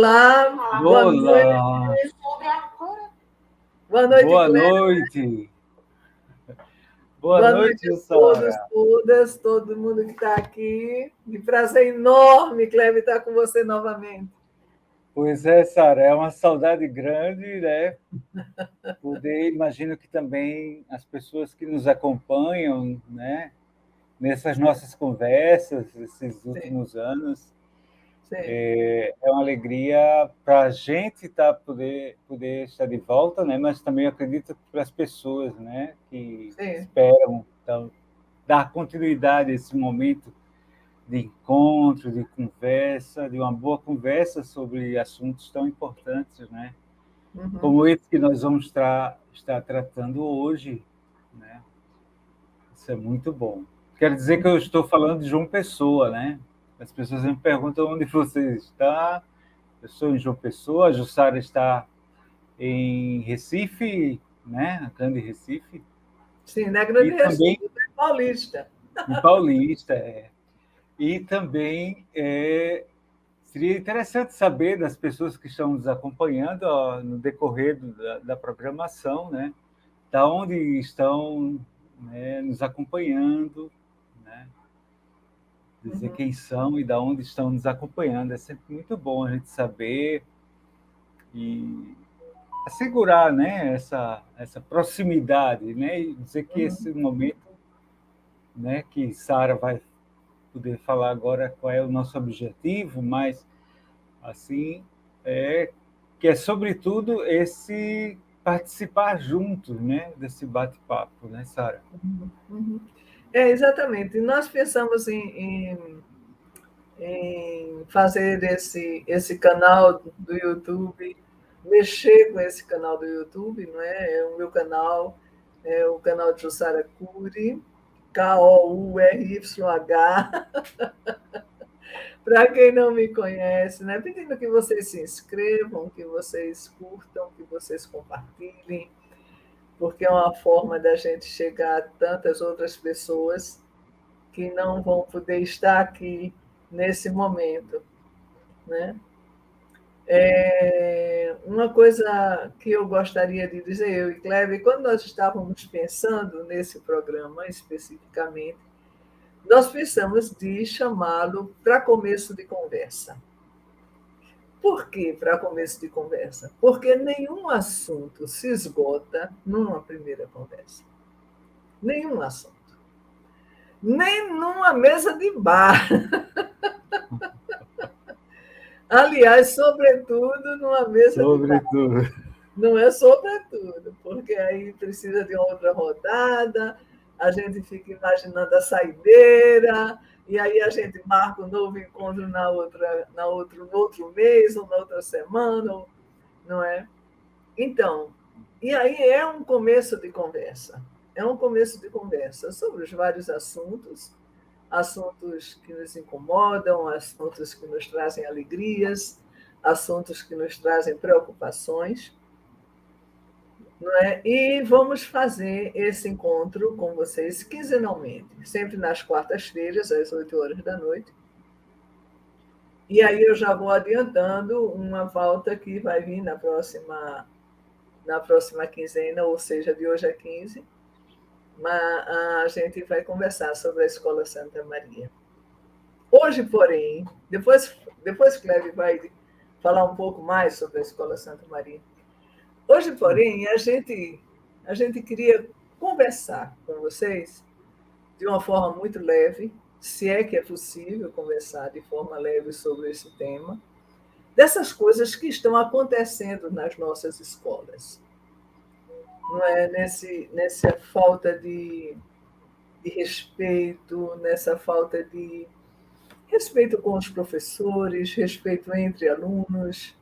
Olá, boa noite. Olá, Boa noite, boa Cléber. noite. Boa Boa noite, noite a todos, Jussara. todas, todo mundo que está aqui. Que prazer enorme, Cléber, estar com você novamente. Pois é, Sara, é uma saudade grande, né? Imagino que também as pessoas que nos acompanham, né? Nessas nossas conversas, esses Sim, últimos anos, sim, é uma alegria para a gente poder estar de volta, né? Mas também acredito para as pessoas, né? Que sim. esperam então, dar continuidade a esse momento de encontro, de conversa, de uma boa conversa sobre assuntos tão importantes, né? Uhum. Como esse que nós vamos estar tratando hoje, né? Isso é muito bom. Quero dizer que eu estou falando de João Pessoa, né? As pessoas me perguntam onde você está. Eu sou em João Pessoa, a Jussara está em Recife, né? Na grande Recife, Sim, não é e Grande Recife, também é Paulista. em Paulista. E também seria interessante saber das pessoas que estão nos acompanhando no decorrer da programação, né? Da onde estão, né, nos acompanhando, né? Dizer Uhum. quem são e da onde estão nos acompanhando. É sempre muito bom a gente saber e assegurar, né, essa proximidade, né? E dizer que Uhum. esse momento, né, que Sara vai poder falar agora qual é o nosso objetivo, mas assim, que é sobretudo esse participar juntos, né, desse bate-papo, né, Sara? Uhum. Uhum. Exatamente. Nós pensamos em fazer esse canal do YouTube, mexer com esse canal do YouTube, não é? É o meu canal, é o canal de Jussara Cury, Kouryh. Para quem não me conhece, né? Pedindo que vocês se inscrevam, que vocês curtam, que vocês compartilhem, porque é uma forma da gente chegar a tantas outras pessoas que não vão poder estar aqui nesse momento, né? Uma coisa que eu gostaria de dizer, eu e Kleber, quando nós estávamos pensando nesse programa especificamente, nós pensamos de chamá-lo para começo de conversa. Por que para começo de conversa? Porque nenhum assunto se esgota numa primeira conversa. Nenhum assunto. Nem numa mesa de bar. Aliás, sobretudo numa mesa de bar. Sobretudo. Não é sobretudo, porque aí precisa de outra rodada, a gente fica imaginando a saideira, e aí a gente marca um novo encontro no outro mês, ou na outra semana, não é? Então, e aí é um começo de conversa. É um começo de conversa sobre os vários assuntos, assuntos que nos incomodam, assuntos que nos trazem alegrias, assuntos que nos trazem preocupações, não é? E vamos fazer esse encontro com vocês quinzenalmente, sempre nas quartas-feiras, às 8 horas da noite. E aí eu já vou adiantando uma volta que vai vir na próxima quinzena, ou seja, de hoje a 15, mas a gente vai conversar sobre a Escola Santa Maria. Hoje, porém, depois Cleve vai falar um pouco mais sobre a Escola Santa Maria. Hoje, porém, a gente queria conversar com vocês de uma forma muito leve, se é que é possível conversar de forma leve sobre esse tema, dessas coisas que estão acontecendo nas nossas escolas. Não é nessa falta de respeito, nessa falta de respeito com os professores, respeito entre alunos,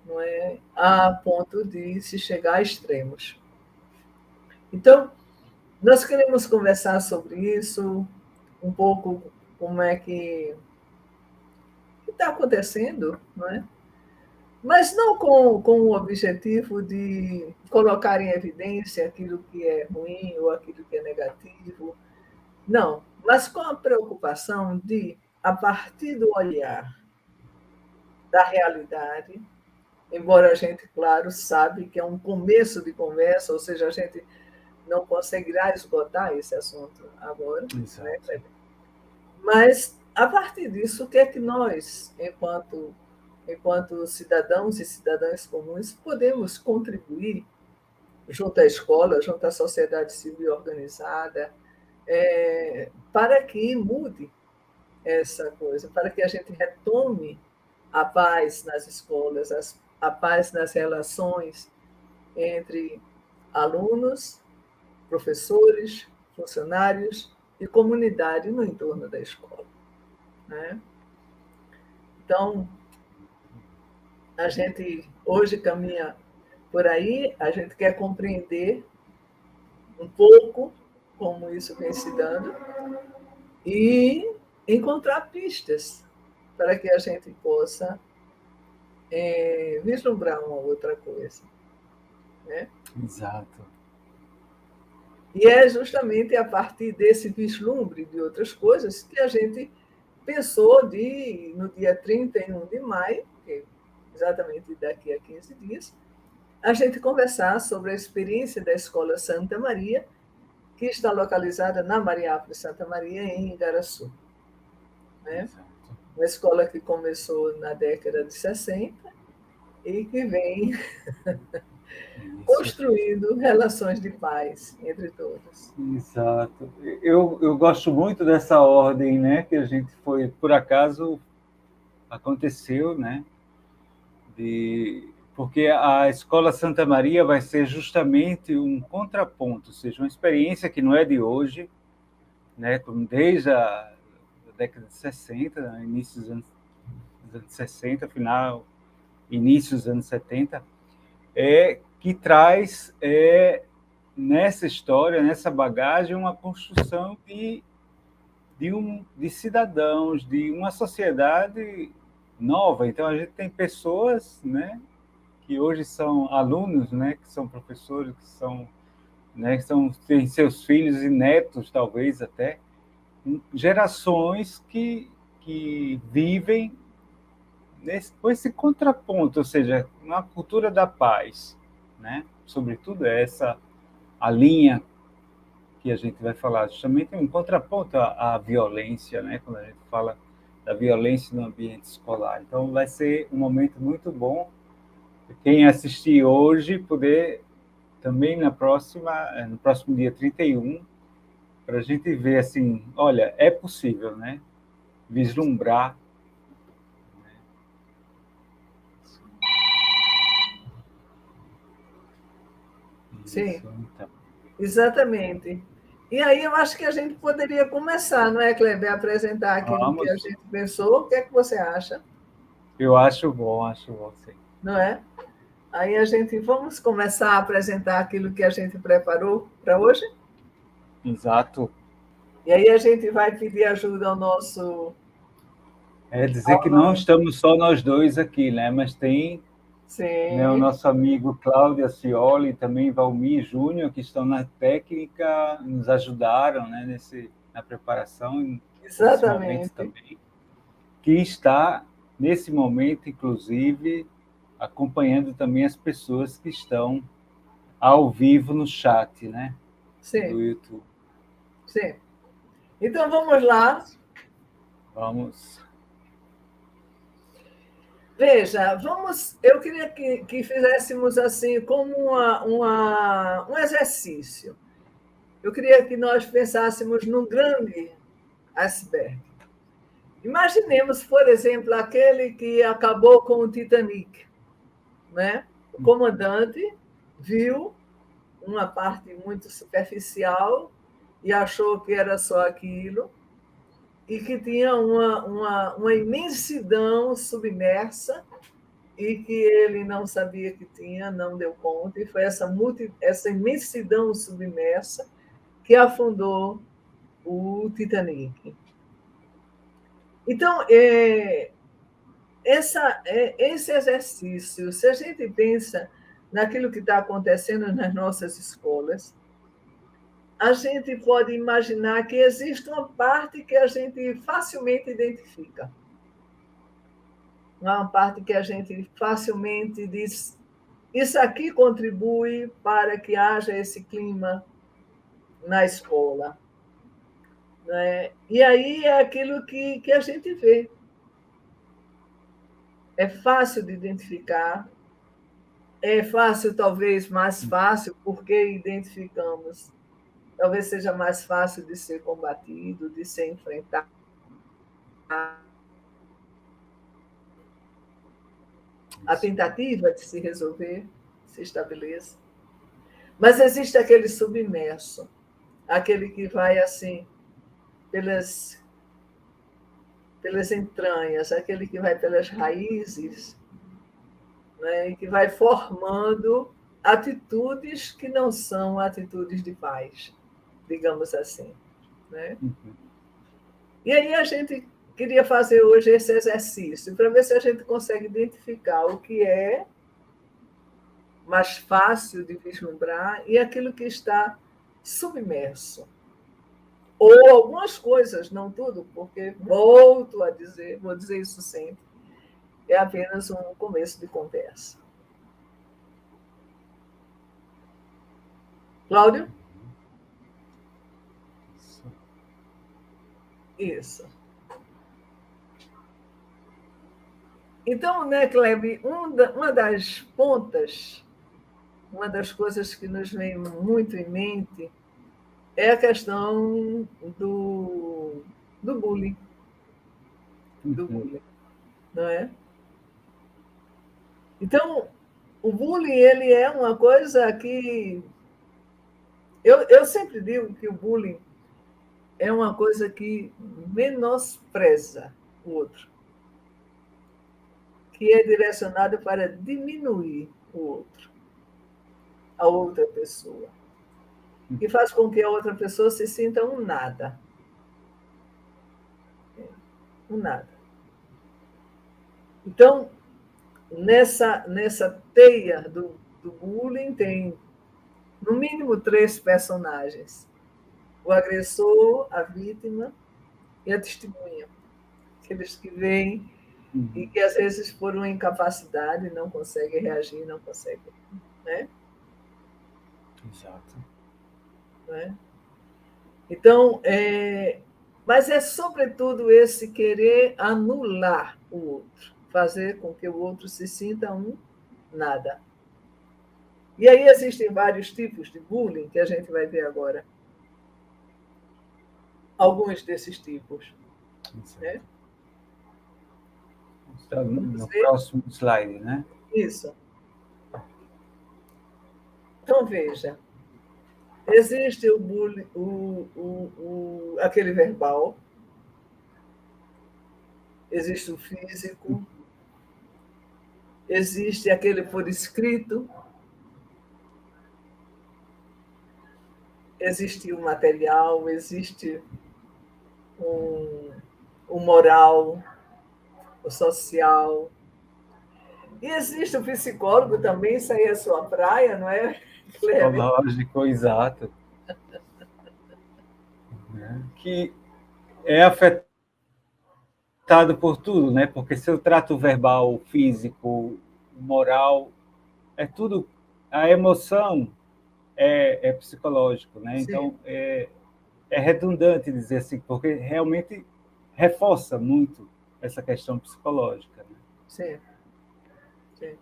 não é? A ponto de se chegar a extremos. Então, nós queremos conversar sobre isso, um pouco como é que está acontecendo, não é? Mas não com o objetivo de colocar em evidência aquilo que é ruim ou aquilo que é negativo, não, mas com a preocupação de, a partir do olhar da realidade, embora a gente, claro, sabe que é um começo de conversa, ou seja, a gente não conseguirá esgotar esse assunto agora, né, Exato. Kleber? Mas, a partir disso, o que é que nós, enquanto cidadãos e cidadãs comuns, podemos contribuir junto à escola, junto à sociedade civil organizada, para que mude essa coisa, para que a gente retome a paz nas escolas, a paz nas relações entre alunos, professores, funcionários e comunidade no entorno da escola, né? Então, a gente hoje caminha por aí, a gente quer compreender um pouco como isso vem se dando e encontrar pistas para que a gente possa vislumbrar uma outra coisa, né? Exato. E é justamente a partir desse vislumbre de outras coisas que a gente pensou no dia 31 de maio, que é exatamente daqui a 15 dias, a gente conversar sobre a experiência da Escola Santa Maria, que está localizada na Mariápolis Santa Maria, em Igaraçu, né? Uma escola que começou na década de 60 e que vem construindo relações de paz entre todos. Exato. Eu gosto muito dessa ordem, né, que a gente foi, por acaso, aconteceu, né, porque a Escola Santa Maria vai ser justamente um contraponto, ou seja, uma experiência que não é de hoje, né, desde a década de 60, né, início dos anos 60, final, início dos anos 70, que traz nessa história, nessa bagagem, uma construção de cidadãos, de uma sociedade nova. Então, a gente tem pessoas, né, que hoje são alunos, né, que são professores, né, têm seus filhos e netos, talvez até, gerações que vivem com esse contraponto, ou seja, uma cultura da paz, né? Sobretudo essa a linha que a gente vai falar, justamente um contraponto à violência, né? Quando a gente fala da violência no ambiente escolar. Então, vai ser um momento muito bom. Quem assistir hoje, poder também no próximo dia 31, para a gente ver assim, olha, é possível, né? Vislumbrar. Sim, Isso, então. exatamente. E aí eu acho que a gente poderia começar, não é, Kleber, a apresentar aquilo que a Vamos. gente pensou. O que é que você acha? Eu acho bom, sim. Não é? Aí vamos começar a apresentar aquilo que a gente preparou para hoje? Exato. E aí a gente vai pedir ajuda ao nosso. É dizer que não estamos só nós dois aqui, né? Mas tem, né, o Sim, nosso amigo Cláudio Acioli e também Valmir Júnior, que estão na técnica, nos ajudaram, né, na preparação, nesse momento exatamente. também, que está, nesse momento, inclusive, acompanhando também as pessoas que estão ao vivo no chat, né, Sim, do YouTube. sim. Então vamos lá. Vamos. Veja, eu queria que fizéssemos assim como um exercício. Eu queria que nós pensássemos num grande iceberg. Imaginemos, por exemplo, aquele que acabou com o Titanic, né? O comandante viu uma parte muito superficial e achou que era só aquilo, e que tinha uma imensidão submersa e que ele não sabia que tinha, não deu conta, e foi essa imensidão submersa que afundou o Titanic. Então, esse exercício, se a gente pensa naquilo que está acontecendo nas nossas escolas, a gente pode imaginar que existe uma parte que a gente facilmente identifica. uma parte que a gente facilmente diz: isso aqui contribui para que haja esse clima na escola. Né? E aí é aquilo que a gente vê. É fácil de identificar, é fácil, talvez mais fácil, porque identificamos. Talvez seja mais fácil de ser combatido, de ser enfrentado. A tentativa de se resolver se estabeleça. Mas existe aquele submerso, aquele que vai assim pelas entranhas, aquele que vai pelas raízes, né, e que vai formando atitudes que não são atitudes de paz, digamos assim. Né? E aí a gente queria fazer hoje esse exercício para ver se a gente consegue identificar o que é mais fácil de vislumbrar e aquilo que está submerso. Ou algumas coisas, não tudo, porque volto a dizer, vou dizer isso sempre, é apenas um começo de conversa. Cláudio? Isso. Então, né, Kleber, uma das pontas, uma das coisas que nos vem muito em mente é a questão do bullying. Do bullying, não é? Então, o bullying ele é uma coisa que... Eu sempre digo que o bullying é uma coisa que menospreza o outro, que é direcionada para diminuir o outro, a outra pessoa, que faz com que a outra pessoa se sinta um nada. Um nada. Então, nessa teia do bullying tem, no mínimo, 3 personagens: o agressor, a vítima e a testemunha. Aqueles que vêm e que, às vezes, por uma incapacidade, não conseguem reagir, não conseguem. Né? Exato. Né? Então, mas é, sobretudo, esse querer anular o outro, fazer com que o outro se sinta um nada. E aí existem vários tipos de bullying que a gente vai ver agora. Alguns desses tipos. Né? Então, no próximo slide, né? Isso. Então, veja. Existe o bullying, aquele verbal, existe o físico, existe aquele por escrito, existe o material, existe o moral, o social. E existe o psicólogo também, isso aí é a sua praia, não é, Cleber? Psicológico, exato. Que é afetado por tudo, né? Porque se eu trato o verbal, o físico, o moral, é tudo. A emoção é psicológico, né? Sim. Então é redundante dizer assim, porque realmente reforça muito essa questão psicológica. Né? Sim. Sim.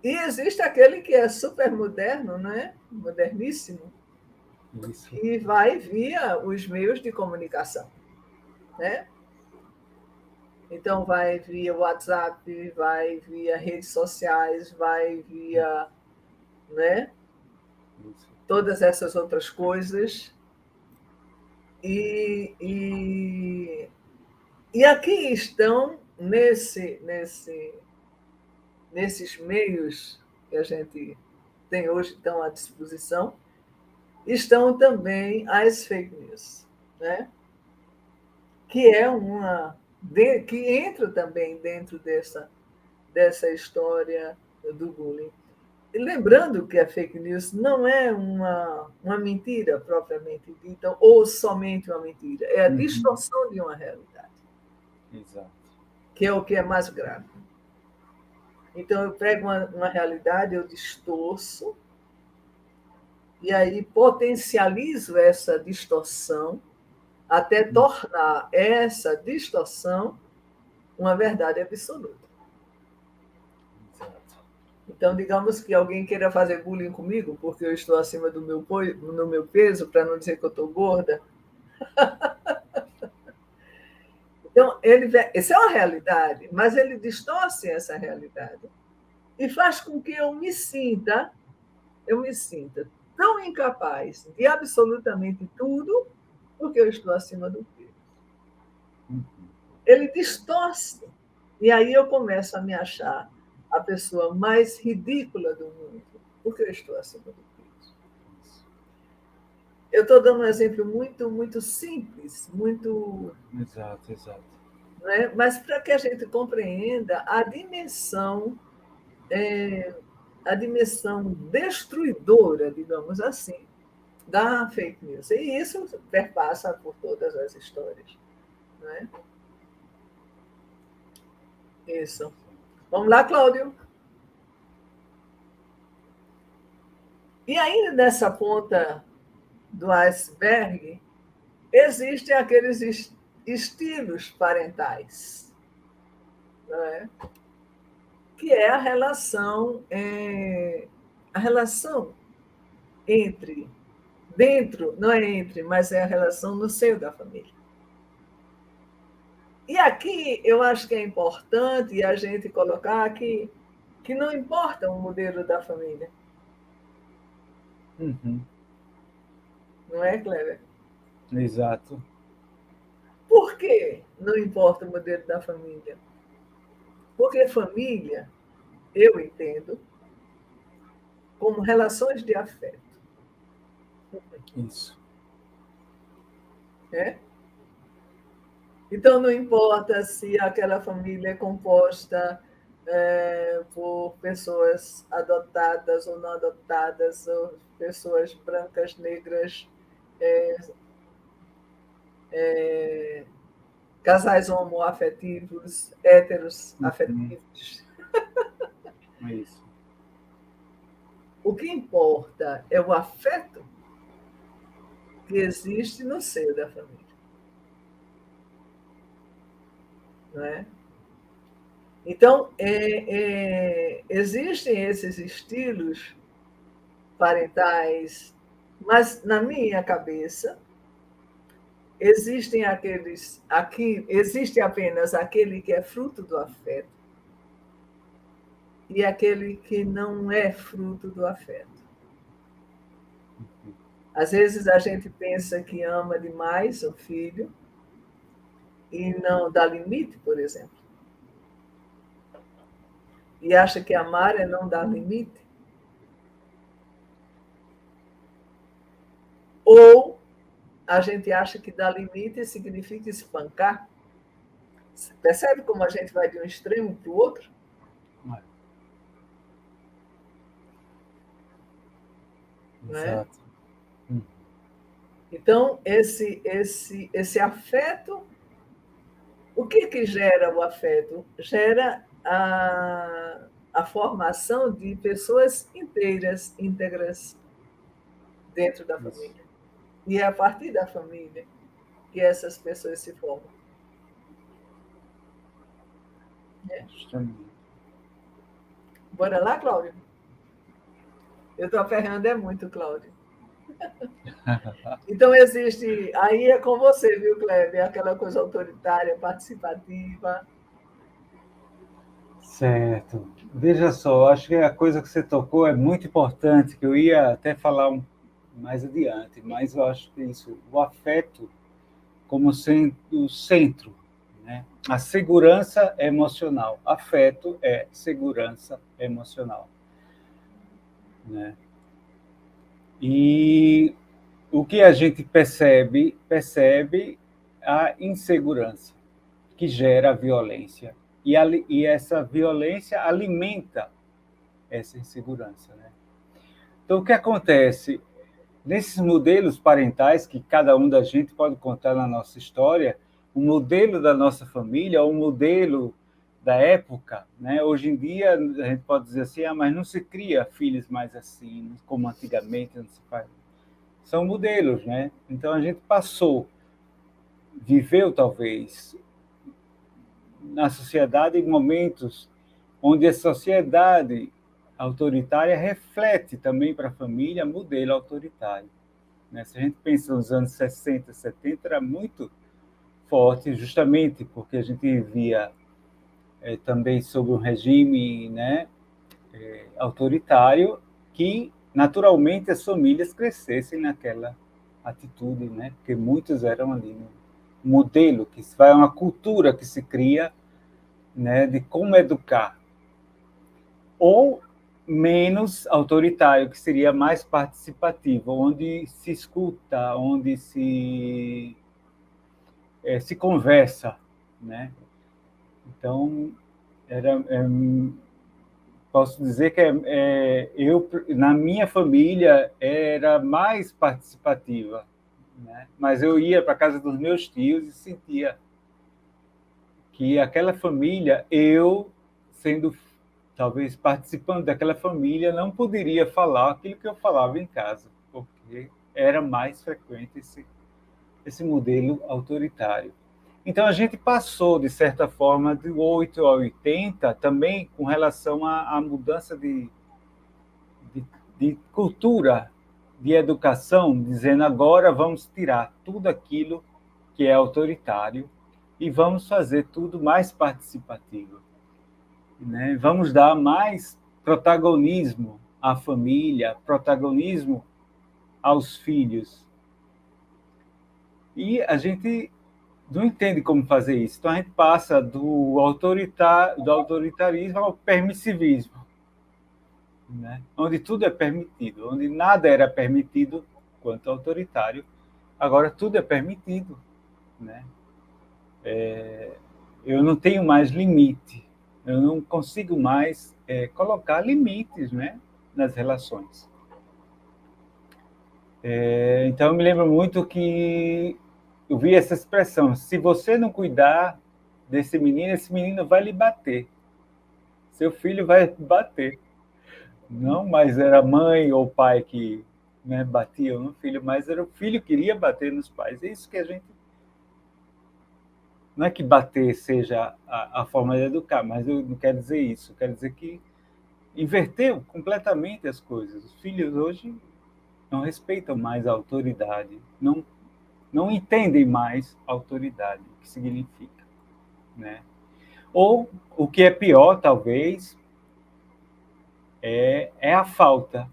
E existe aquele que é super moderno, não é? Moderníssimo, Isso. que vai via os meios de comunicação, né? Então, vai via WhatsApp, vai via redes sociais, vai via, né? Todas essas outras coisas. E aqui estão, nesses meios que a gente tem hoje estão à disposição, estão também as fake news, né? Que é que entra também dentro dessa história do bullying. E lembrando que a fake news não é uma mentira propriamente dita, ou somente uma mentira, é a distorção de uma realidade. Exato. que é o que é mais grave. Então, eu pego uma realidade, eu distorço, e aí potencializo essa distorção até tornar essa distorção uma verdade absoluta. Então, digamos que alguém queira fazer bullying comigo, porque eu estou acima do meu peso, para não dizer que eu estou gorda. Então, essa é uma realidade, mas ele distorce essa realidade e faz com que eu me sinta tão incapaz de absolutamente tudo, porque eu estou acima do peso. Ele distorce. E aí eu começo a me achar a pessoa mais ridícula do mundo, porque eu estou acima do peso. Eu estou dando um exemplo muito, muito simples, muito. Exato. Né? Mas para que a gente compreenda a dimensão destruidora, digamos assim, da fake news. E isso perpassa por todas as histórias. Né? Isso. Vamos lá, Cláudio. E ainda nessa ponta do iceberg, existem aqueles estilos parentais, né? Que é a relação entre, dentro, não é entre, mas é a relação no seio da família. E aqui eu acho que é importante a gente colocar que não importa o modelo da família. Não é, Cléber? Exato. Por que não importa o modelo da família? Porque família, eu entendo, como relações de afeto. Isso. É? Então, não importa se aquela família é composta por pessoas adotadas ou não adotadas, ou pessoas brancas, negras, casais homoafetivos, héteros afetivos. Isso. O que importa é o afeto que existe no seio da família. Não é? Então, existem esses estilos parentais, mas na minha cabeça existe apenas aquele que é fruto do afeto e aquele que não é fruto do afeto. Às vezes a gente pensa que ama demais o filho e não dá limite, por exemplo. E acha que amar é não dar limite. Ou a gente acha que dar limite significa espancar. Você percebe como a gente vai de um extremo para o outro? Exato. Né? Então, esse afeto, o que gera o afeto? Gera a formação de pessoas íntegras dentro da família. E é a partir da família que essas pessoas se formam. Bora lá, Cláudio? Eu estou aperreando muito, Cláudio. Então, existe... Aí é com você, viu, Kleber? Aquela coisa autoritária, participativa. Certo. Veja só, acho que a coisa que você tocou é muito importante, que eu ia até falar mais adiante, mas eu acho que isso, o afeto como sendo o centro, né? A segurança emocional. Afeto é segurança emocional, né? E o que a gente percebe a insegurança que gera a violência. E essa violência alimenta essa insegurança, né? Então, o que acontece? Nesses modelos parentais, que cada da gente pode contar na nossa história, o modelo da nossa família, o modelo da época, né? Hoje em dia, a gente pode dizer assim, mas não se cria filhos mais assim, como antigamente, não se faz. São modelos, né? Então, a gente viveu, talvez, na sociedade em momentos onde a sociedade autoritária reflete também para a família modelo autoritário, né? Se a gente pensa nos anos 60, 70, era muito forte, justamente porque a gente vivia também sob um regime, né, autoritário, que naturalmente as famílias crescessem naquela atitude, né? Porque muitos eram ali um modelo, que vai uma cultura que se cria, né, de como educar. Ou menos autoritário, que seria mais participativo, onde se escuta, onde se conversa, né? Então, posso dizer que eu, na minha família, era mais participativa, né? Mas eu ia para a casa dos meus tios e sentia que aquela família, eu, sendo talvez participando daquela família, não poderia falar aquilo que eu falava em casa, porque era mais frequente esse modelo autoritário. Então, a gente passou, de certa forma, de 8 a 80, também com relação à mudança de, de cultura, de educação, dizendo agora vamos tirar tudo aquilo que é autoritário e vamos fazer tudo mais participativo, né? Vamos dar mais protagonismo à família, protagonismo aos filhos. E a gente não entende como fazer isso. Então a gente passa do autoritarismo ao permissivismo, né? Onde tudo é permitido, onde nada era permitido quanto autoritário, agora tudo é permitido, né? Eu não tenho mais limite, eu não consigo mais colocar limites, né, nas relações. Então, eu me lembro muito que eu vi essa expressão: se você não cuidar desse menino, esse menino vai lhe bater. Seu filho vai bater. Não mais era a mãe ou o pai que, né, batiam no filho, mas era o filho que queria bater nos pais. É isso que a gente... Não é que bater seja a forma de educar, mas eu não quero dizer isso. Eu quero dizer que inverteu completamente as coisas. Os filhos hoje não respeitam mais a autoridade, não entendem mais a autoridade, o que significa, né? Ou, o que é pior, talvez, é a falta,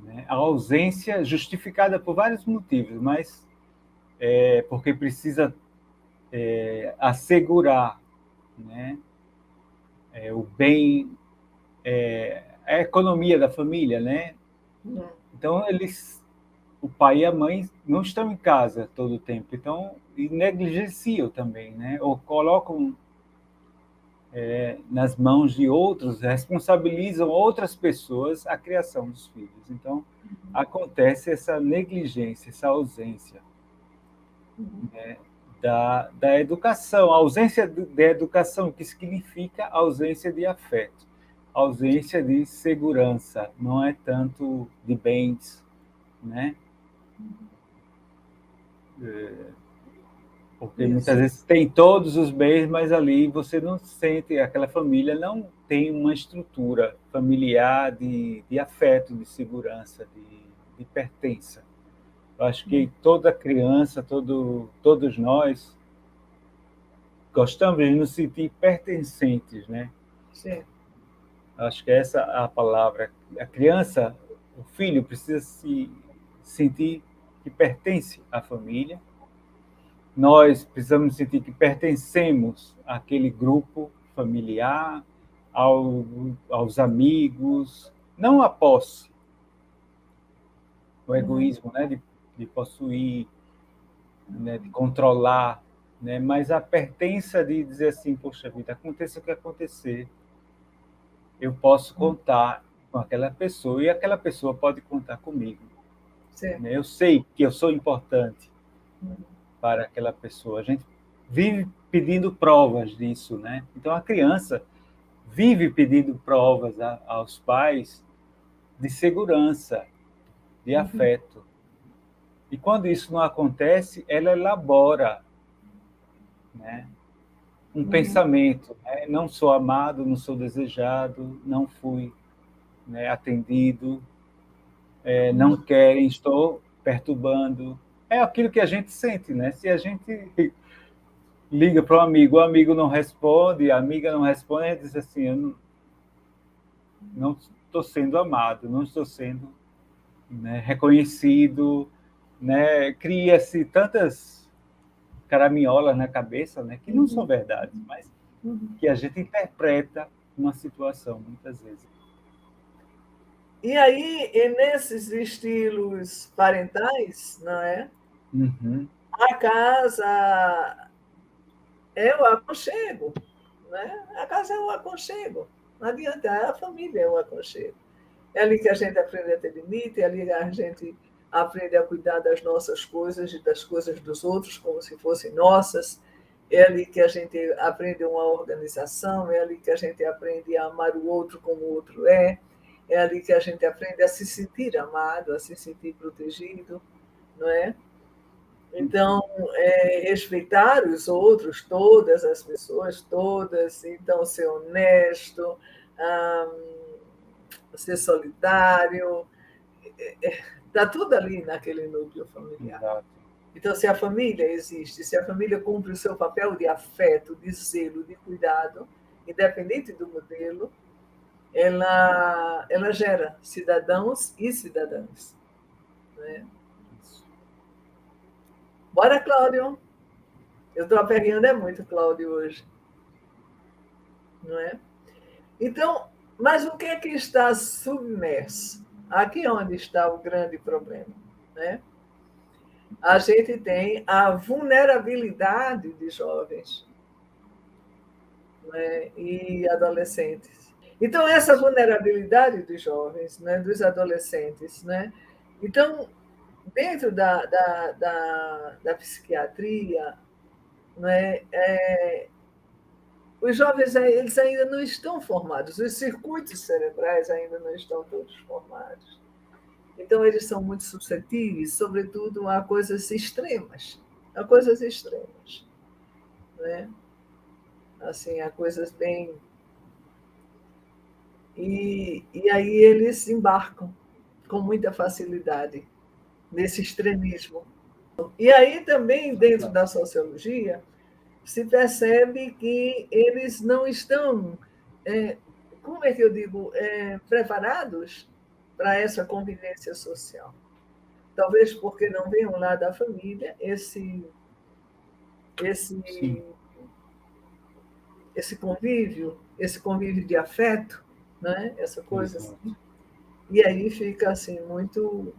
né? A ausência justificada por vários motivos, mas porque precisa assegurar, né, o bem, a economia da família, né? Então, o pai e a mãe não estão em casa todo o tempo, então, e negligenciam também, né? Ou colocam nas mãos de outros, responsabilizam outras pessoas a criação dos filhos. Então, acontece essa negligência, essa ausência, né, da educação, a ausência da educação, que significa ausência de afeto, ausência de segurança, não é tanto de bens, né? Porque muitas vezes tem todos os bens, mas ali você não sente, aquela família não tem uma estrutura familiar de afeto, de segurança, de pertença. Eu acho que toda criança, todos nós, gostamos de nos sentir pertencentes, né? Sim. Acho que essa é a palavra. A criança, o filho, precisa se sentir que pertence à família. Nós precisamos sentir que pertencemos àquele grupo familiar, aos amigos, não a posse, o egoísmo, né, de possuir, né, de controlar, né, mas a pertença de dizer assim, poxa vida, aconteça o que acontecer, eu posso contar com aquela pessoa e aquela pessoa pode contar comigo. Sim. Eu sei que eu sou importante para aquela pessoa. A gente vive pedindo provas disso, né? Então a criança vive pedindo provas aos pais de segurança, de afeto. E quando isso não acontece, ela elabora, né, um pensamento, né? Não sou amado, não sou desejado, não fui, né, atendido, não querem, estou perturbando. É aquilo que a gente sente, né? Se a gente liga para o amigo não responde, a amiga não responde, a gente diz assim, eu não estou sendo amado, não estou sendo, né, reconhecido, né? Cria-se tantas caraminholas na cabeça, né, que não são verdades, mas que a gente interpreta uma situação, muitas vezes. E aí, nesses estilos parentais, não é? A casa é o aconchego, né? A casa é o aconchego. Não adianta, a família é o aconchego. É ali que a gente aprende a ter limite, é ali que a gente aprende a cuidar das nossas coisas e das coisas dos outros como se fossem nossas. É ali que a gente aprende uma organização, é ali que a gente aprende a amar o outro como o outro é. É ali que a gente aprende a se sentir amado, a se sentir protegido, não é? Então, respeitar os outros, todas as pessoas, todas, então ser honesto, ser solidário, está tudo ali naquele núcleo familiar. Exato. Então, se a família existe, se a família cumpre o seu papel de afeto, de zelo, de cuidado, independente do modelo, ela gera cidadãos e cidadãs. Né? Bora, Cláudio. Eu estou aperreando muito, Cláudio, hoje. Não é? Então, mas o que é que está submerso? Aqui é onde está o grande problema. Né? A gente tem a vulnerabilidade de jovens, né, e adolescentes. Então, essa vulnerabilidade dos jovens, né, dos adolescentes, né? Então, dentro da psiquiatria, né, os jovens eles ainda não estão formados, os circuitos cerebrais ainda não estão todos formados. Então, eles são muito suscetíveis, sobretudo, a coisas extremas. A coisas extremas. Né? Assim, a coisas bem... E aí eles embarcam com muita facilidade nesse extremismo. E aí também, dentro da sociologia, se percebe que eles não estão, como é que eu digo, preparados para essa convivência social. Talvez porque não venham lá da família esse convívio de afeto, né? Essa coisa assim. E aí fica assim muito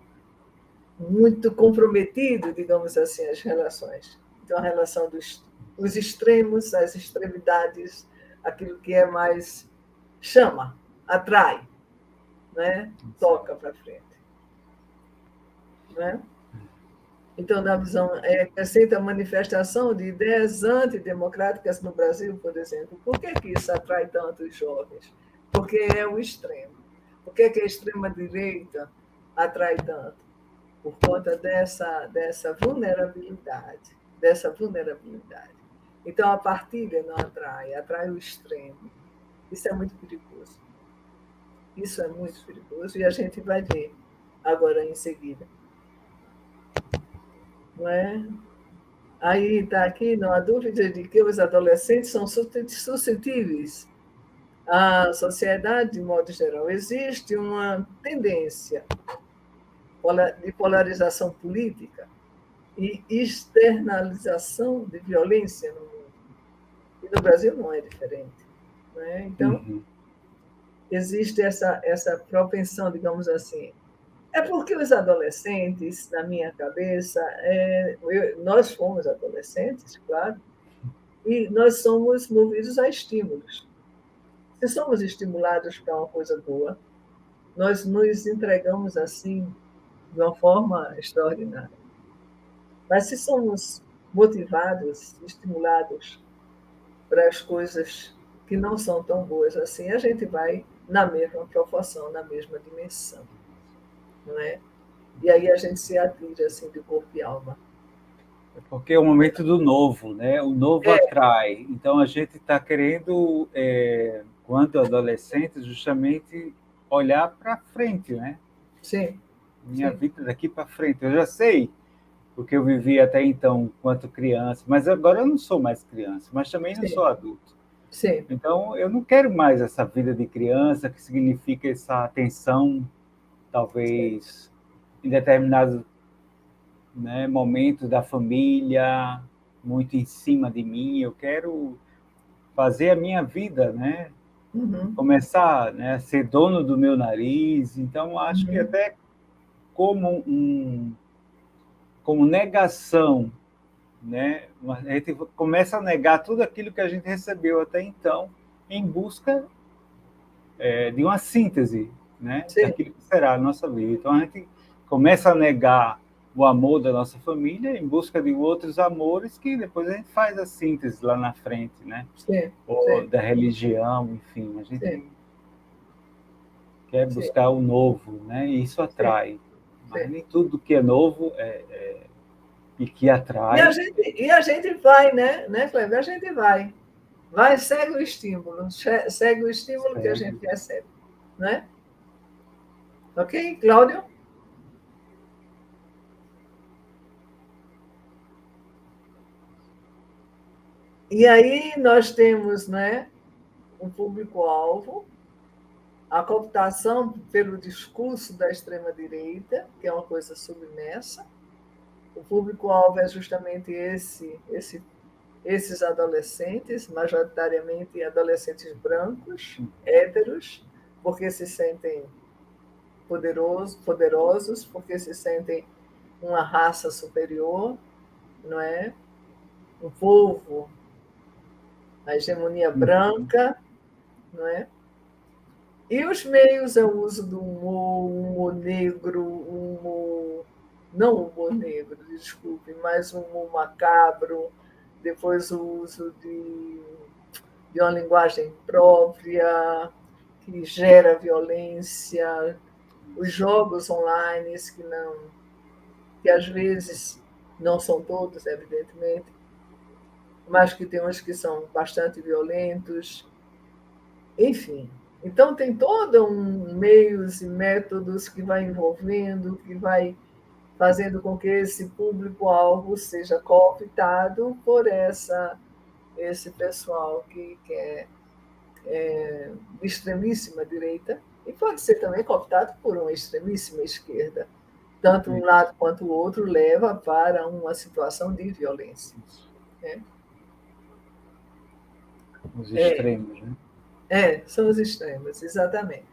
comprometido, digamos assim, as relações. Então a relação dos extremos, as extremidades, aquilo que é mais chama, atrai, né? Toca para frente, né? Então, na visão, acrescenta a manifestação de ideias antidemocráticas no Brasil, por exemplo. Por que isso atrai tanto os jovens? Porque é o extremo. Por que a extrema-direita atrai tanto? Por conta dessa vulnerabilidade. Então, a partilha não atrai o extremo. Isso é muito perigoso. Isso é muito perigoso e a gente vai ver agora em seguida. Não é? Aí está aqui, não há dúvida de que os adolescentes são suscetíveis à sociedade, de modo geral. Existe uma tendência de polarização política e externalização de violência no mundo. E no Brasil não é diferente. Né? Então, existe essa propensão, digamos assim. É porque os adolescentes, na minha cabeça, nós fomos adolescentes, claro, e nós somos movidos a estímulos. Se somos estimulados para uma coisa boa, nós nos entregamos assim de uma forma extraordinária. Mas se somos motivados, estimulados para as coisas que não são tão boas assim, a gente vai na mesma proporção, na mesma dimensão, não é? E aí a gente se atira assim de corpo e alma. Porque é o momento do novo, né? O novo É, atrai. Então a gente está querendo, quanto adolescente, justamente olhar para frente, né? sim, Minha sim, vida daqui para frente. Eu já sei o que eu vivi até então, quanto criança, mas agora eu não sou mais criança, mas também não sim, sou adulto. sim, Então eu não quero mais essa vida de criança, que significa essa atenção, sim. talvez em determinados, né, momentos da família, muito em cima de mim. Eu quero fazer a minha vida, né? Uhum, Começar, né, a ser dono do meu nariz. Então, acho que uhum, até como negação, né? A gente começa a negar tudo aquilo que a gente recebeu até então, em busca de uma síntese, né, sim, daquilo que será a nossa vida. Então, a gente começa a negar o amor da nossa família em busca de outros amores que depois a gente faz a síntese lá na frente, né? sim, Ou sim, da religião, enfim, a sim, gente quer sim, buscar o novo, né? E isso sim, atrai. Mas sim. nem tudo que é novo e que atrai. E a gente vai, né, Cleber? A gente vai. Vai, segue o estímulo, segue o estímulo que a Segue. gente recebe, né? Ok, Cláudio? E aí nós temos, né, um público-alvo, a cooptação pelo discurso da extrema-direita, que é uma coisa submersa. O público-alvo é justamente esses adolescentes, majoritariamente adolescentes brancos, héteros, porque se sentem poderosos, porque se sentem uma raça superior, não é? Um povo, a hegemonia Uhum. branca, não é? E os meios é o uso do humor, humor negro, humor, não humor negro, desculpe, mas humor macabro, depois o uso de uma linguagem própria, que gera violência, os jogos online que às vezes não são todos, evidentemente, mas que tem uns que são bastante violentos, enfim. Então tem todo um meios e métodos que vai envolvendo, que vai fazendo com que esse público-alvo seja cooptado por esse pessoal que de extremíssima direita, e pode ser também cooptado por uma extremíssima esquerda. Tanto um lado quanto o outro leva para uma situação de violência. Né? Os É, extremos, né? são os extremos, exatamente.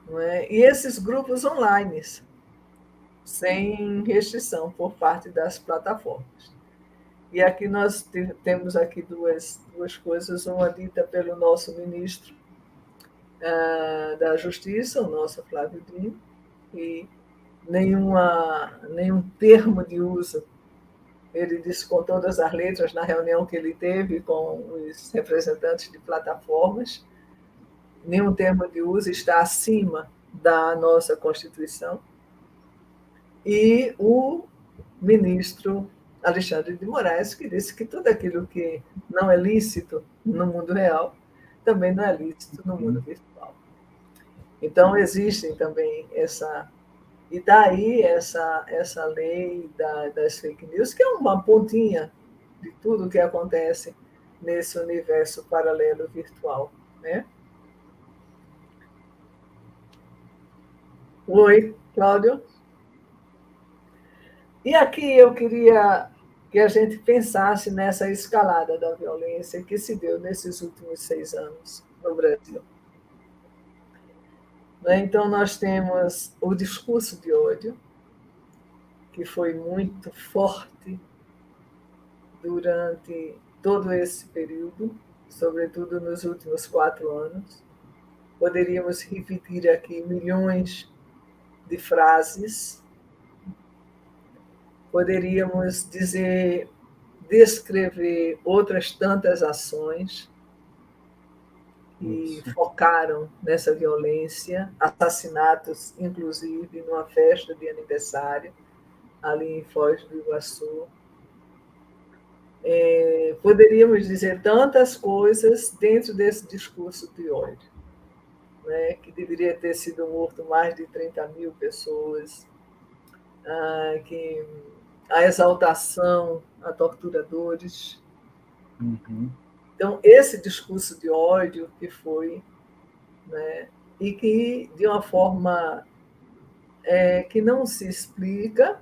Não é? E esses grupos online, sem restrição por parte das plataformas. E aqui nós temos aqui duas coisas, uma dita pelo nosso ministro da Justiça, o nosso Flávio Dino, e nenhum termo de uso. Ele disse com todas as letras na reunião que ele teve com os representantes de plataformas, nenhum termo de uso está acima da nossa Constituição. E o ministro Alexandre de Moraes, que disse que tudo aquilo que não é lícito no mundo real também não é lícito no mundo virtual. Então, existem também essa. E daí essa lei das fake news, que é uma pontinha de tudo que acontece nesse universo paralelo virtual. Né? Oi, Cláudio. E aqui eu queria que a gente pensasse nessa escalada da violência que se deu nesses últimos 6 anos no Brasil. Né? Então, nós temos o discurso de ódio, que foi muito forte durante todo esse período, sobretudo nos últimos 4 anos. Poderíamos repetir aqui milhões de frases, poderíamos dizer descrever outras tantas ações que focaram nessa violência, assassinatos, inclusive, numa festa de aniversário, ali em Foz do Iguaçu. Poderíamos dizer tantas coisas dentro desse discurso de ódio, né, que deveria ter sido morto mais de 30 mil pessoas, que a exaltação a torturadores. Uhum. Então, esse discurso de ódio que foi, né, e que, de uma forma que não se explica,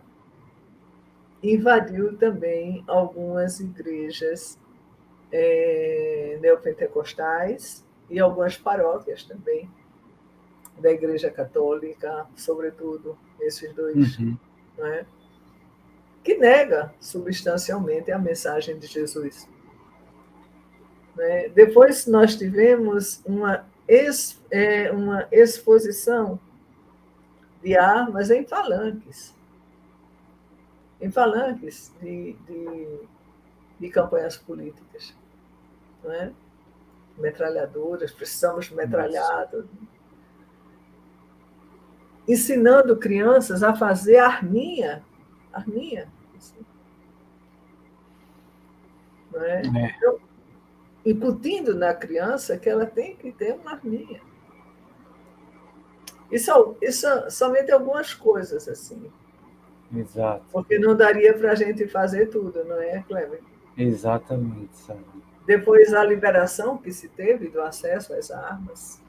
invadiu também algumas igrejas neopentecostais e algumas paróquias também da Igreja Católica, sobretudo esses dois, né, que nega substancialmente a mensagem de Jesus. Né? Depois nós tivemos uma exposição de armas em palanques de campanhas políticas. Não é? Metralhadoras, precisamos metralhados. Ensinando crianças a fazer arminha. Assim. Não é? Então, incutindo na criança que ela tem que ter uma arminha. Isso somente algumas coisas, assim. Exato. Porque não daria para a gente fazer tudo, não é, Cleber? Exatamente, sabe? Depois, a liberação que se teve do acesso às armas,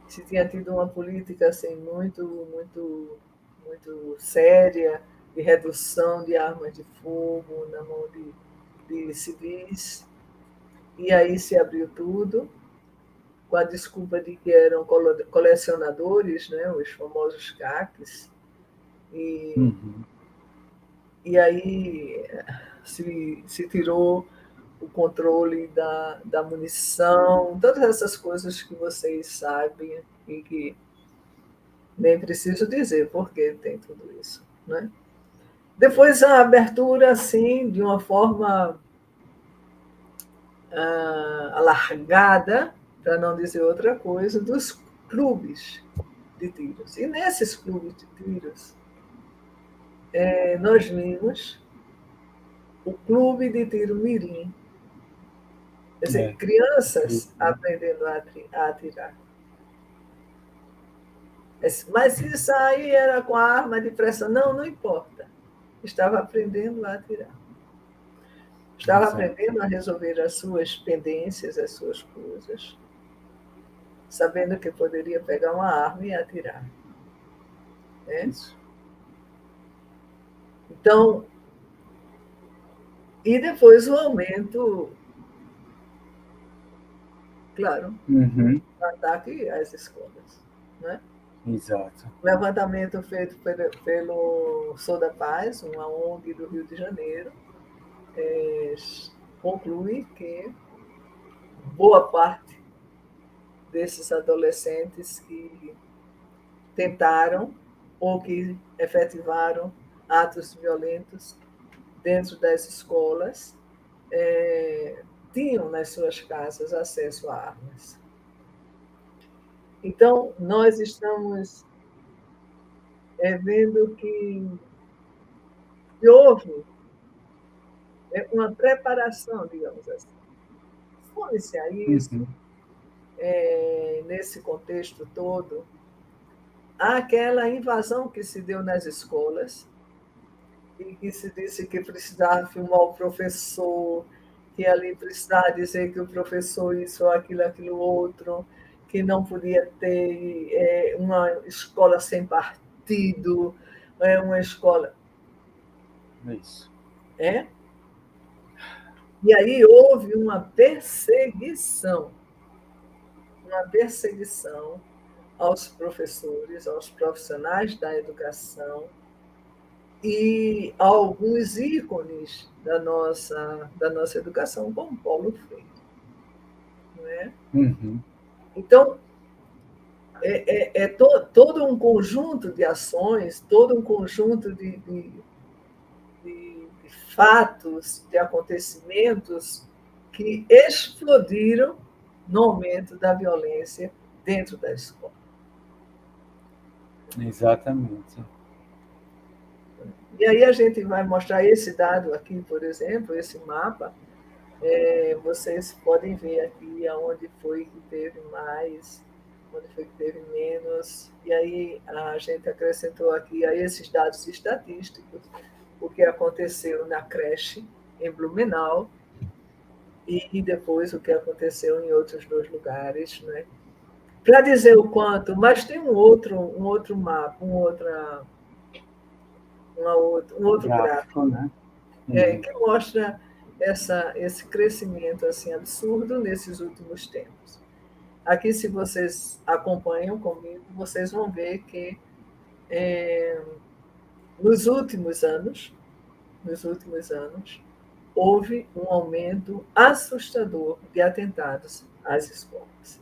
se tinha tido uma política assim, muito séria de redução de armas de fogo na mão de civis, e aí se abriu tudo, com a desculpa de que eram colecionadores, né, os famosos CACs, e aí se tirou o controle da munição, todas essas coisas que vocês sabem e que nem preciso dizer porque tem tudo isso. Né? Depois a abertura, assim, de uma forma alargada, para não dizer outra coisa, dos clubes de tiros. E nesses clubes de tiros, nós vimos o Clube de Tiro Mirim. Quer dizer, crianças aprendendo a atirar. Mas isso aí era com a arma de pressão. Não importa. Estava aprendendo a atirar. Estava aprendendo a resolver as suas pendências, as suas coisas, sabendo que poderia pegar uma arma e atirar. Né? Então, e depois o aumento, claro, do ataque às escolas. Né? Exato. O levantamento feito pelo Sou da Paz, uma ONG do Rio de Janeiro, conclui que boa parte desses adolescentes que tentaram ou que efetivaram atos violentos dentro das escolas tinham nas suas casas acesso a armas. Então, nós estamos vendo que houve uma preparação, digamos assim. Some-se a isso, nesse contexto todo, aquela invasão que se deu nas escolas e que se disse que precisava filmar o professor, que ali precisava dizer que o professor isso, aquilo outro, que não podia ter uma escola sem partido, uma escola... Isso. E aí houve uma perseguição aos professores, aos profissionais da educação e a alguns ícones da nossa educação, como Paulo Freire. Não é? Então, todo um conjunto de ações, todo um conjunto de fatos, de acontecimentos que explodiram no aumento da violência dentro da escola. Exatamente. E aí a gente vai mostrar esse dado aqui, por exemplo, esse mapa. Vocês podem ver aqui aonde foi que teve mais, onde foi que teve menos. E aí a gente acrescentou aqui a esses dados estatísticos o que aconteceu na creche em Blumenau e depois o que aconteceu em outros 2 lugares, né? Para dizer o quanto, mas tem um outro mapa, um outro gráfico, né? Que mostra esse crescimento assim absurdo nesses últimos tempos. Aqui, se vocês acompanham comigo, vocês vão ver que nos últimos anos, houve um aumento assustador de atentados às escolas.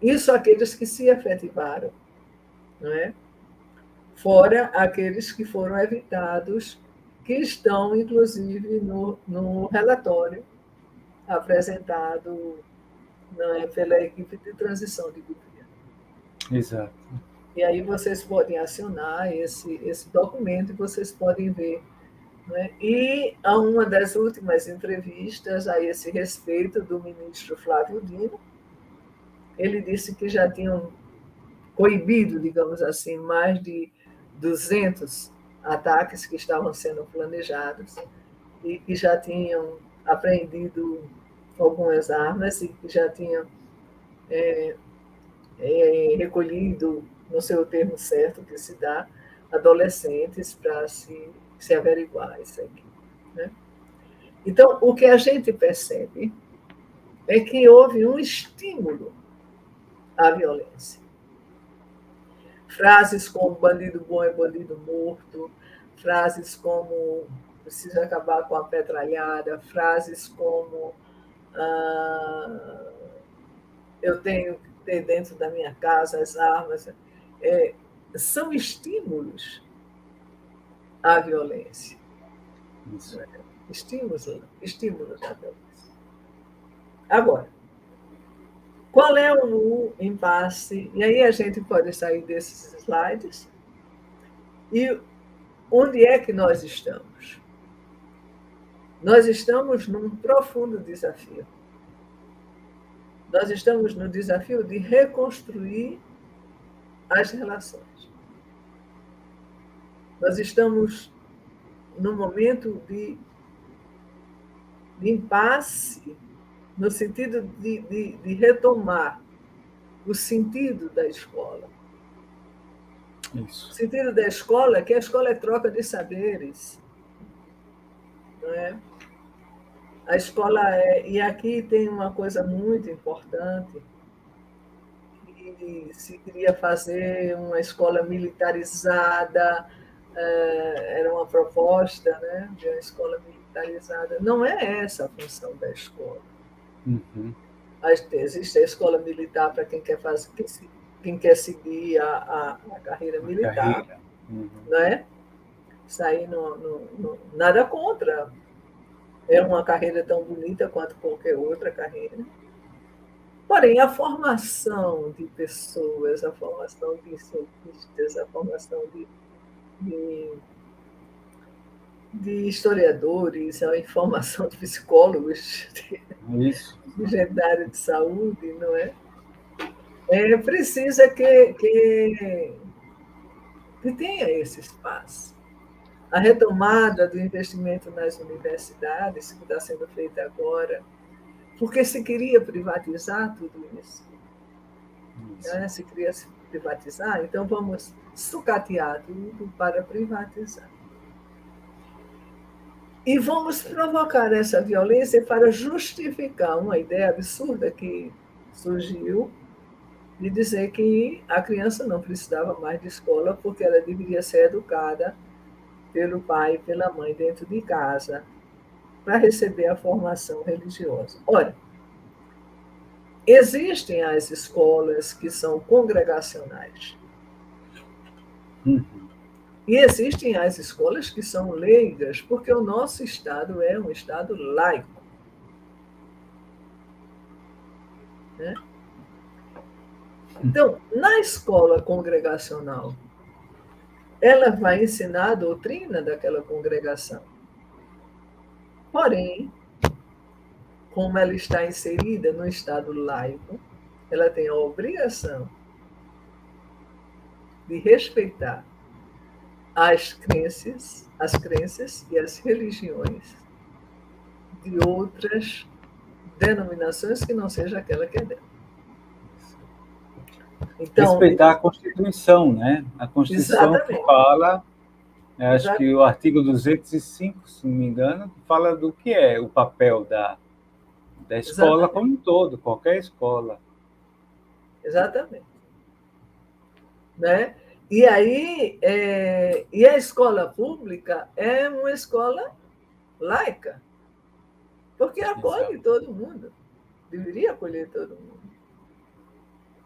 Isso aqueles que se efetivaram, não é? Fora aqueles que foram evitados, que estão, inclusive, no relatório apresentado, não é, pela equipe de transição de governo. Exato. E aí vocês podem acionar esse documento e vocês podem ver. Né? E a uma das últimas entrevistas a esse respeito do ministro Flávio Dino, ele disse que já tinham coibido, digamos assim, mais de 200 ataques que estavam sendo planejados e que já tinham apreendido algumas armas e que já tinham recolhido, não sei o termo certo que se dá, adolescentes para se averiguar isso aqui. Né? Então, o que a gente percebe é que houve um estímulo à violência. Frases como bandido bom é bandido morto, frases como precisa acabar com a petralhada, frases como eu tenho que ter dentro da minha casa as armas, são estímulos à violência. Isso. Estímulos à violência. Agora, qual é o impasse? E aí a gente pode sair desses slides. E onde é que nós estamos? Nós estamos num profundo desafio. Nós estamos no desafio de reconstruir as relações. Nós estamos num momento de impasse, no sentido de retomar o sentido da escola. Isso. O sentido da escola é que a escola é troca de saberes. Não é? A escola e aqui tem uma coisa muito importante, que se queria fazer uma escola militarizada, era uma proposta, né, de uma escola militarizada. Não é essa a função da escola. Uhum. Existe a escola militar para quem quer seguir a carreira militar. Uhum. Não é? Isso aí nada contra. É uma carreira tão bonita quanto qualquer outra carreira. Porém, a formação de pessoas, a formação de cientistas, a formação de historiadores, a formação de psicólogos, de gente da área de saúde, não é? Precisa que tenha esse espaço. A retomada do investimento nas universidades, que está sendo feita agora, porque se queria privatizar tudo isso. Né? Se queria privatizar, então vamos sucatear tudo para privatizar. E vamos provocar essa violência para justificar uma ideia absurda que surgiu de dizer que a criança não precisava mais de escola porque ela deveria ser educada pelo pai e pela mãe dentro de casa para receber a formação religiosa. Olha, existem as escolas que são congregacionais. Uhum. E existem as escolas que são leigas, porque o nosso Estado é um Estado laico. Né? Então, na escola congregacional, ela vai ensinar a doutrina daquela congregação. Porém, como ela está inserida no Estado laico, ela tem a obrigação de respeitar as crenças e as religiões de outras denominações que não seja aquela que é dela. Então, respeitar a Constituição, né? A Constituição que exatamente. fala, acho que Exatamente. o artigo 205, se não me engano, fala do que é o papel da escola Exatamente. como um todo, qualquer escola. Exatamente. Né? E aí, e a escola pública é uma escola laica, porque acolhe Exato. todo mundo, deveria acolher todo mundo.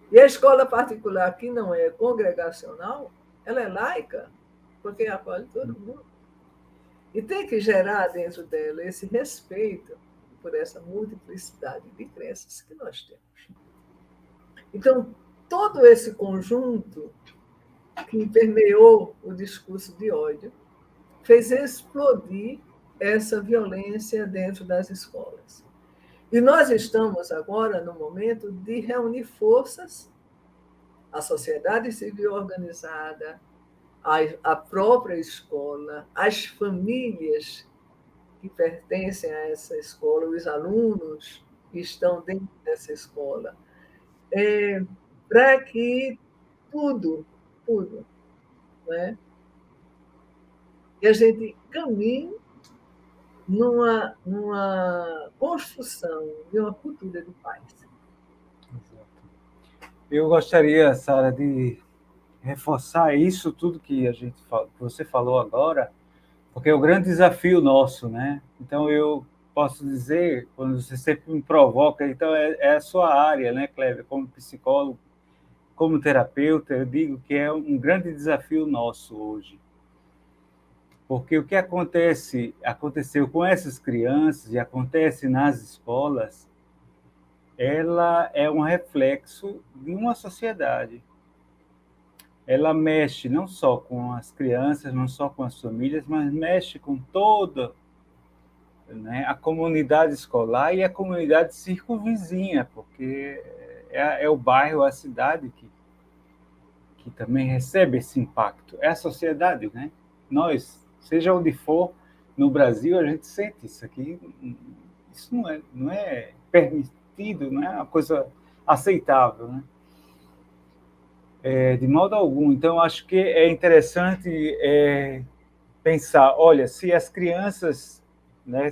E a escola particular, que não é congregacional, ela é laica, porque acolhe todo mundo. E tem que gerar dentro dela esse respeito por essa multiplicidade de crenças que nós temos. Então, todo esse conjunto que permeou o discurso de ódio fez explodir essa violência dentro das escolas. E nós estamos agora no momento de reunir forças, a sociedade civil organizada, a própria escola, as famílias que pertencem a essa escola, os alunos que estão dentro dessa escola, para que tudo, né? E a gente caminhe numa construção de uma cultura de paz. Eu gostaria, Sara, de reforçar isso tudo que que você falou agora, porque é o grande desafio nosso, né? Então eu posso dizer, quando você sempre me provoca, então é a sua área, né, Cléber? Como psicólogo, como terapeuta, eu digo que é um grande desafio nosso hoje. Porque o que aconteceu com essas crianças e acontece nas escolas, ela é um reflexo de uma sociedade. Ela mexe não só com as crianças, não só com as famílias, mas mexe com toda, né, a comunidade escolar e a comunidade circunvizinha, porque é o bairro, a cidade que também recebe esse impacto. É a sociedade, né? Nós, seja onde for, no Brasil, a gente sente isso aqui. Isso não é permitido, não é uma coisa aceitável, né? De modo algum. Então, acho que é interessante pensar, olha, se as crianças, né,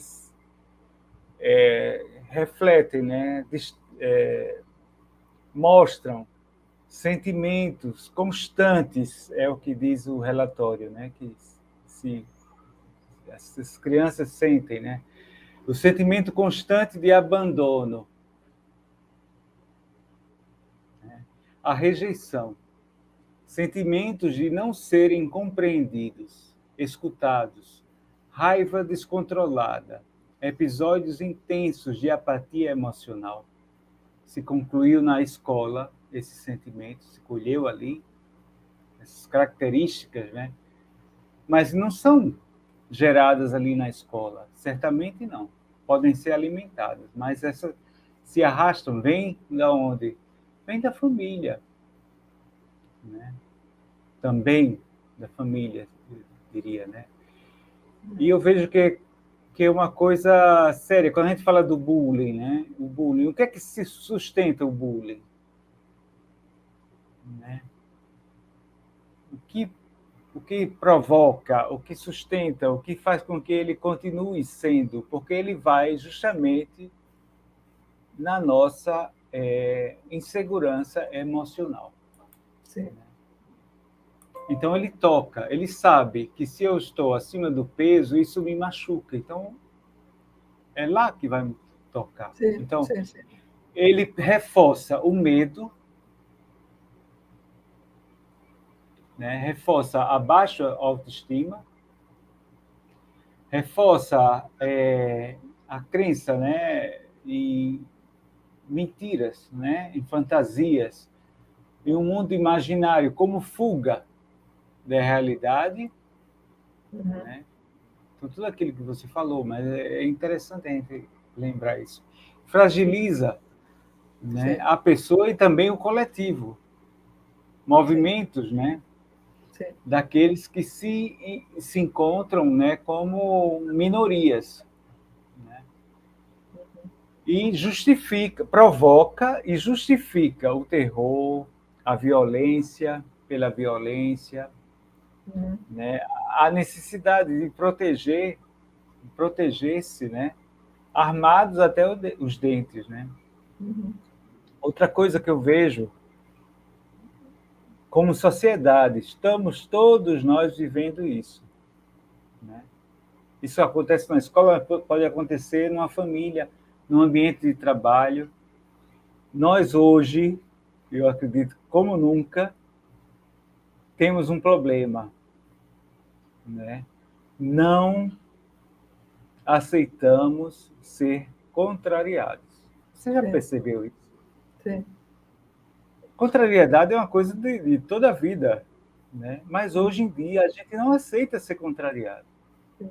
refletem, né, mostram sentimentos constantes, é o que diz o relatório, né, que se essas crianças sentem, né, o sentimento constante de abandono, né, a rejeição, sentimentos de não serem compreendidos, escutados, raiva descontrolada, episódios intensos de apatia emocional. Se concluiu na escola esse sentimento, se colheu ali, essas características, né? Mas não são geradas ali na escola, certamente não. Podem ser alimentadas, mas essas se arrastam, vêm da onde? Vem da família, né? Também da família, eu diria, né? E eu vejo que é uma coisa séria. Quando a gente fala do bullying, né? O bullying, o que é que se sustenta o bullying? Né? O que provoca, o que sustenta, o que faz com que ele continue sendo, porque ele vai justamente na nossa insegurança emocional. Sim. Então ele toca, ele sabe que se eu estou acima do peso, isso me machuca. Então é lá que vai me tocar. Sim, Então sim, sim. ele reforça o medo, né? Reforça a baixa autoestima, reforça a crença, né, em mentiras, né, em fantasias, em um mundo imaginário como fuga da realidade, né? Então, tudo aquilo que você falou, mas é interessante a gente lembrar isso. Fragiliza, né, Sim, a pessoa e também o coletivo, sim, movimentos, né, sim. daqueles que se encontram, né, como minorias, né, e justifica, provoca e justifica o terror, a violência pela violência, Uhum, né, a necessidade de proteger-se, né, armados até os dentes, né. uhum. Outra coisa que eu vejo como sociedade, estamos todos nós vivendo isso, né? Isso acontece na escola, pode acontecer numa família, num ambiente de trabalho. Nós hoje, eu acredito, como nunca, temos um problema, né? Não aceitamos ser contrariados. Você já Sim, percebeu isso? sim. Contrariedade é uma coisa de toda a vida, né? Mas hoje Uhum, em dia a gente não aceita ser contrariado. sim.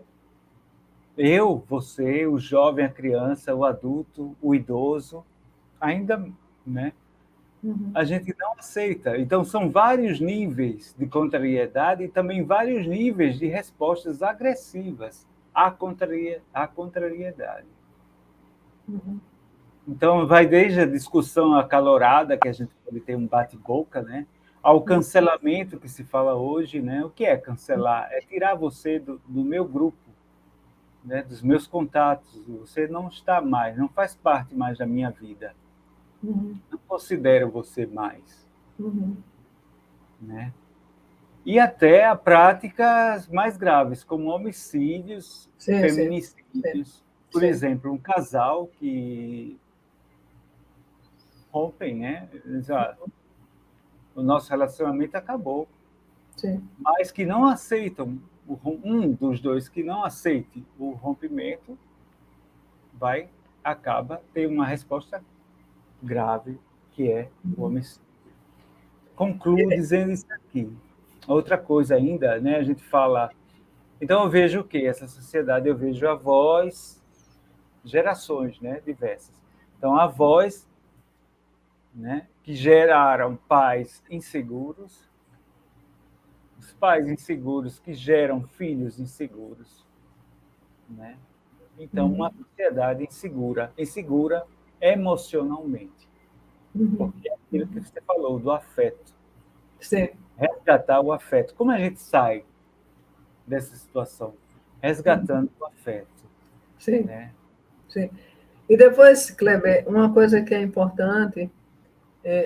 Eu, você, o jovem, a criança, o adulto, o idoso, ainda, né? Uhum, A gente não aceita. Então, são vários níveis de contrariedade e também vários níveis de respostas agressivas à contrariedade. uhum. Então, vai desde a discussão acalorada, que a gente pode ter um bate-boca, né, ao cancelamento que se fala hoje. Né? O que é cancelar? É tirar você do meu grupo, né, dos meus contatos. Você não está mais, não faz parte mais da minha vida. Uhum, Não considero você mais. uhum. Né? E até a práticas mais graves, como homicídios, Sim, sim, sim, feminicídios. Por sim, exemplo, um casal que rompem, né? O nosso relacionamento acabou, sim. mas que não aceitam, um dos dois que não aceite o rompimento, acaba ter uma resposta grave, que é o Uhum. homicídio. Concluo dizendo isso aqui. Outra coisa ainda, né? A gente fala. Então eu vejo o quê? Essa sociedade, eu vejo avós, gerações, né, diversas. Então avós, né, que geraram pais inseguros, os pais inseguros que geram filhos inseguros, né? Então uma Uhum, sociedade insegura, insegura emocionalmente, uhum, porque é aquilo que uhum. você falou do afeto, Sim, resgatar o afeto. Como a gente sai dessa situação? uhum, Resgatando o afeto, sim, né? sim. E depois, Kleber, uma coisa que é importante,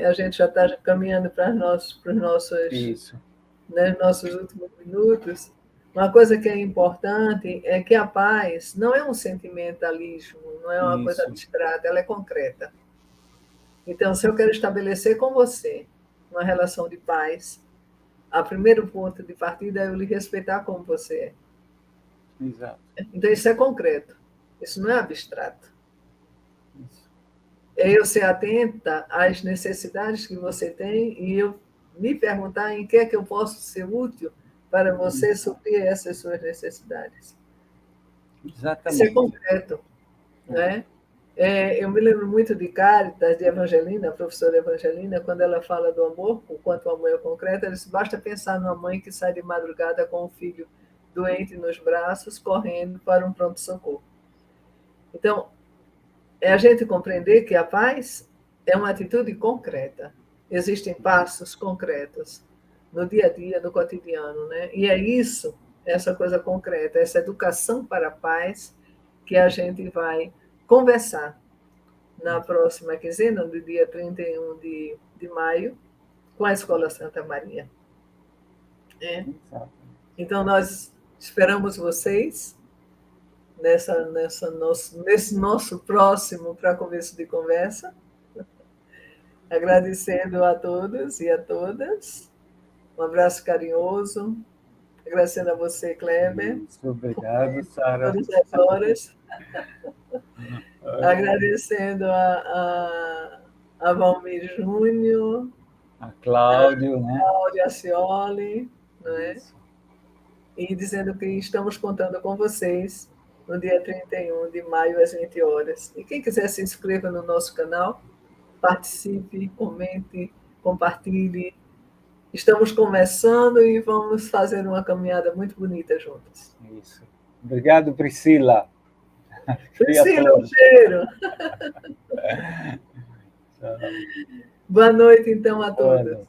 a gente já está caminhando para os nossos, Isso, né, nossos últimos minutos. Uma coisa que é importante é que a paz não é um sentimentalismo, não é uma coisa isso, abstrata, ela é concreta. Então, se eu quero estabelecer com você uma relação de paz, o primeiro ponto de partida é eu lhe respeitar como você exato. é. Então, isso é concreto, isso não é abstrato. Isso. É eu ser atenta às necessidades que você tem e eu me perguntar em que é que eu posso ser útil para você suprir essas suas necessidades. Isso é Exatamente. concreto, É, né? Eu me lembro muito de Cáritas, de Evangelina, a professora Evangelina, quando ela fala do amor, o quanto o amor é concreto, ela diz, basta pensar numa mãe que sai de madrugada com o filho doente nos braços, correndo para um pronto-socorro. Então, é a gente compreender que a paz é uma atitude concreta. Existem passos concretos no dia a dia, no cotidiano, né? E é isso, essa coisa concreta, essa educação para a paz que a gente vai conversar na próxima quinzena, no dia 31 de maio, com a Escola Santa Maria. Né? exato. Então, nós esperamos vocês nesse nosso próximo para começo de conversa, agradecendo a todos e a todas. Um abraço carinhoso. Agradecendo a você, Kleber. Isso, obrigado, Sara. Todas as horas. Agradecendo a Valmir Júnior, A Cláudio, né? Cláudia Acioli, não é? Isso. E dizendo que estamos contando com vocês no dia 31 de maio, às 20 horas. E quem quiser se inscreva no nosso canal, participe, comente, compartilhe. Estamos começando e vamos fazer uma caminhada muito bonita juntos. Isso. Obrigado, Priscila. Priscila, um cheiro. Boa noite, então, a todos.